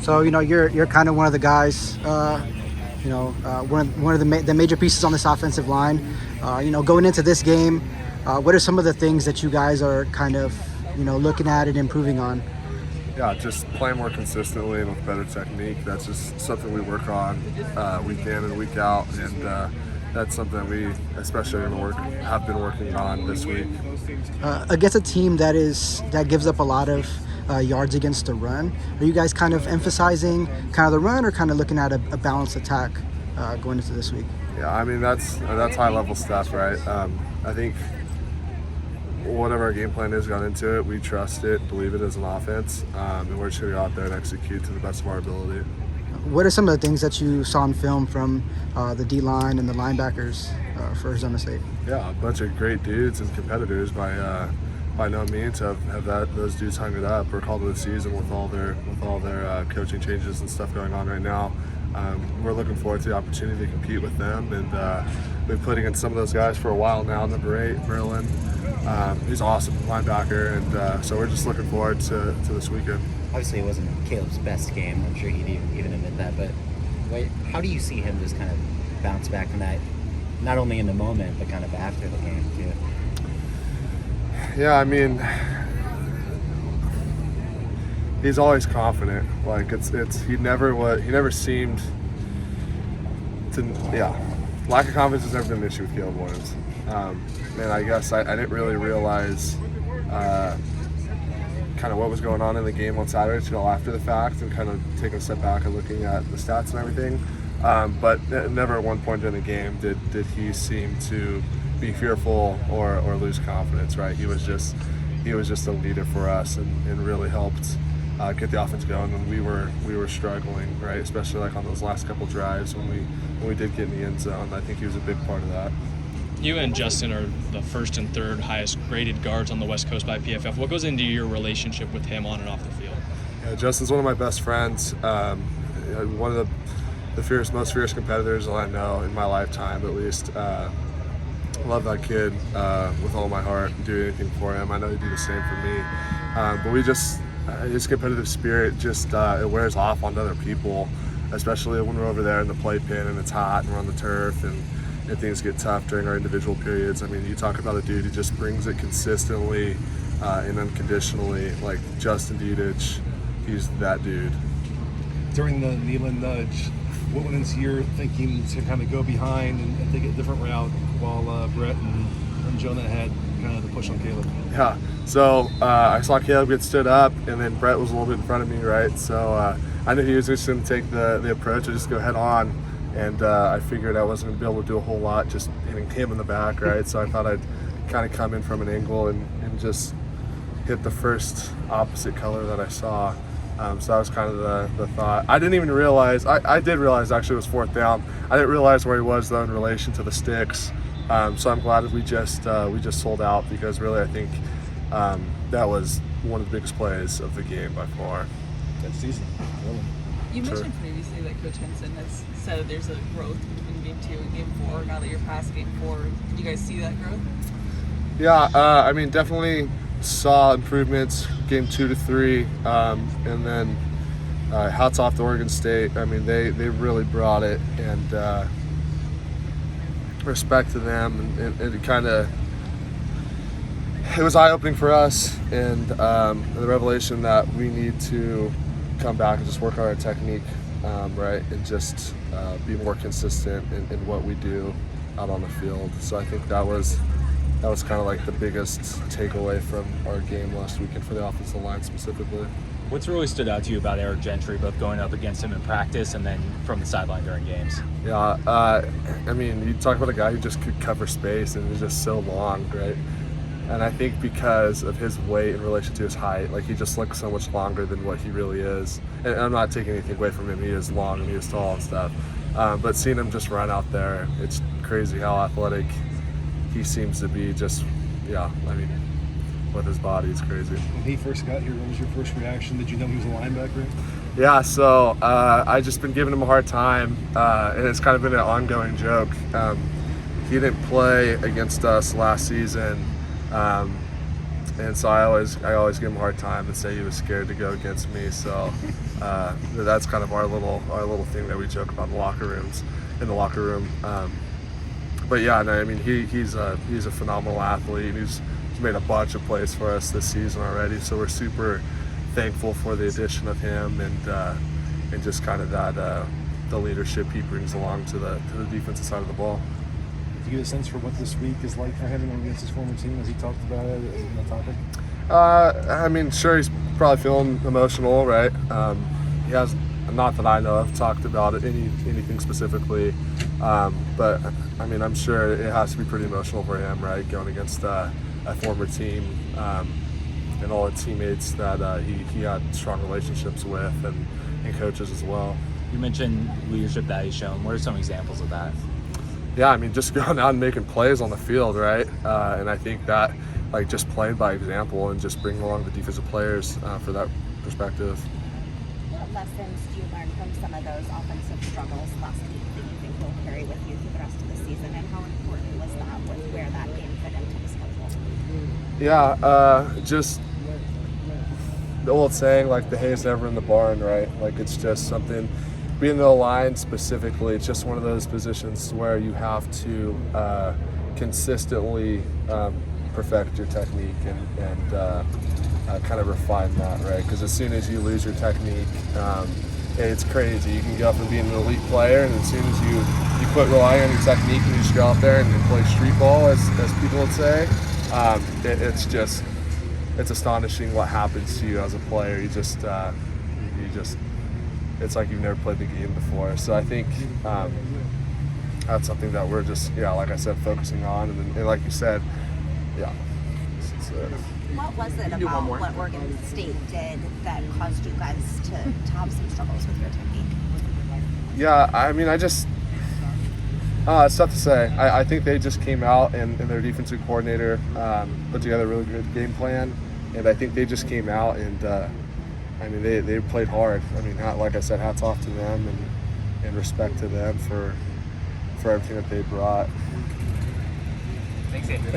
So you're kind of one of the guys, one of the major pieces on this offensive line. Going into this game, what are some of the things that you guys are kind of looking at and improving on? Yeah, just playing more consistently and with better technique. That's just something we work on week in and week out, and that's something we especially have been working on this week. Against a team that gives up a lot of yards against the run, are you guys kind of emphasizing kind of the run, or kind of looking at a balanced attack going into this week? Yeah, I mean that's high level stuff, right? I think whatever our game plan is going into it, we trust it, believe it as an offense, and we're just going to go out there and execute to the best of our ability. What are some of the things that you saw in film from the D-line and the linebackers for Arizona State? Yeah, a bunch of great dudes and competitors by no means have those dudes hung it up or called it a season with all their coaching changes and stuff going on right now. We're looking forward to the opportunity to compete with them, and been putting in some of those guys for a while now. Number 8, Merlin, he's awesome, linebacker, and so we're just looking forward to this weekend. Obviously, it wasn't Caleb's best game. I'm sure he'd even admit that. But how do you see him just kind of bounce back from that, not only in the moment, but kind of after the game, too? Yeah, I mean, he's always confident. Like he never seemed to. Yeah, lack of confidence has never been an issue with Caleb Williams. And I guess I didn't really realize kind of what was going on in the game on Saturday until after the fact, and kind of taking a step back and looking at the stats and everything. But never at one point in the game did he seem to be fearful or lose confidence. Right? He was just a leader for us and really helped get the offense going when we were struggling. Right? Especially like on those last couple drives when we did get in the end zone. I think he was a big part of that. You and Justin are the first and third highest graded guards on the West Coast by PFF. What goes into your relationship with him on and off the field? Yeah, Justin's one of my best friends. One of the most fierce competitors I know in my lifetime, at least. Love that kid with all my heart. Do anything for him. I know he'd do the same for me. But we just his competitive spirit just it wears off on other people, especially when we're over there in the playpen and it's hot and we're on the turf and things get tough during our individual periods. I mean, you talk about a dude who just brings it consistently and unconditionally, like Justin Dudich. He's that dude. During the kneel and nudge, what went into your thinking to kind of go behind and take a different route while Brett and Jonah had kind of the push on Caleb? Yeah, so I saw Caleb get stood up, and then Brett was a little bit in front of me, right? So I knew he was just going to take the approach and just go head on. And I figured I wasn't going to be able to do a whole lot just hitting him in the back, right? So I thought I'd kind of come in from an angle and just hit the first opposite color that I saw. So that was kind of the thought. I didn't even realize, I did realize actually it was 4th down. I didn't realize where he was though in relation to the sticks. So I'm glad that we just sold out, because really I think that was one of the biggest plays of the game by far. That season, really. You mentioned previously that Coach Henson has said that there's a growth between Game 2 and Game 4 now that you're past Game 4. Did you guys see that growth? Yeah, I mean, definitely saw improvements Game 2 to 3, and then hats off to Oregon State. I mean, they really brought it, and respect to them, and it kind of it was eye-opening for us, and the revelation that we need to come back and just work on our technique, right, and just be more consistent in what we do out on the field. So I think that was kind of like the biggest takeaway from our game last weekend for the offensive line specifically. What's really stood out to you about Eric Gentry, both going up against him in practice and then from the sideline during games? Yeah, I mean, you talk about a guy who just could cover space and is just so long, right? And I think because of his weight in relation to his height, like he just looks so much longer than what he really is. And I'm not taking anything away from him. He is long and he is tall and stuff. But seeing him just run out there, it's crazy how athletic he seems to be. Just, yeah, I mean, with his body, it's crazy. When he first got here, what was your first reaction? Did you know he was a linebacker? Yeah, so I just been giving him a hard time, and it's kind of been an ongoing joke. He didn't play against us last season, And so I always give him a hard time and say he was scared to go against me. So that's kind of our little thing that we joke about in the locker room. But yeah, no, I mean he's a phenomenal athlete. He's made a bunch of plays for us this season already. So we're super thankful for the addition of him and just kind of that the leadership he brings along to the defensive side of the ball. Do you get a sense for what this week is like for him against his former team? Has he talked about it? Is it a topic? I mean, sure, he's probably feeling emotional, right? He has, not that I know of, talked about it, anything specifically. But, I mean, I'm sure it has to be pretty emotional for him, right? Going against a former team and all the teammates that he had strong relationships with and coaches as well. You mentioned leadership that he's shown. What are some examples of that? Yeah, I mean, just going out and making plays on the field, right? And I think that, like, just playing by example and just bringing along the defensive players for that perspective. What lessons do you learn from some of those offensive struggles last week that you think will carry with you through the rest of the season, and how important was that with where that game fit into the schedule? Yeah, just the old saying, like, the hay's never in the barn, right? Like, it's just something. Being the line specifically, it's just one of those positions where you have to consistently perfect your technique and kind of refine that, right? Because as soon as you lose your technique, it's crazy. You can go from being an elite player, and as soon as you quit relying on your technique and you just go out there and play street ball, as people would say, it's astonishing what happens to you as a player. You just it's like you've never played the game before. So I think that's something that we're just, like I said, focusing on. And like you said, What was it about what Oregon State did that caused you guys to have some struggles with your technique? Yeah, I mean, it's tough to say. I think they just came out and their defensive coordinator put together a really good game plan. And I think they just came out and I mean, they played hard. I mean, like I said, hats off to them and respect to them for everything that they brought. Thanks, Andrew.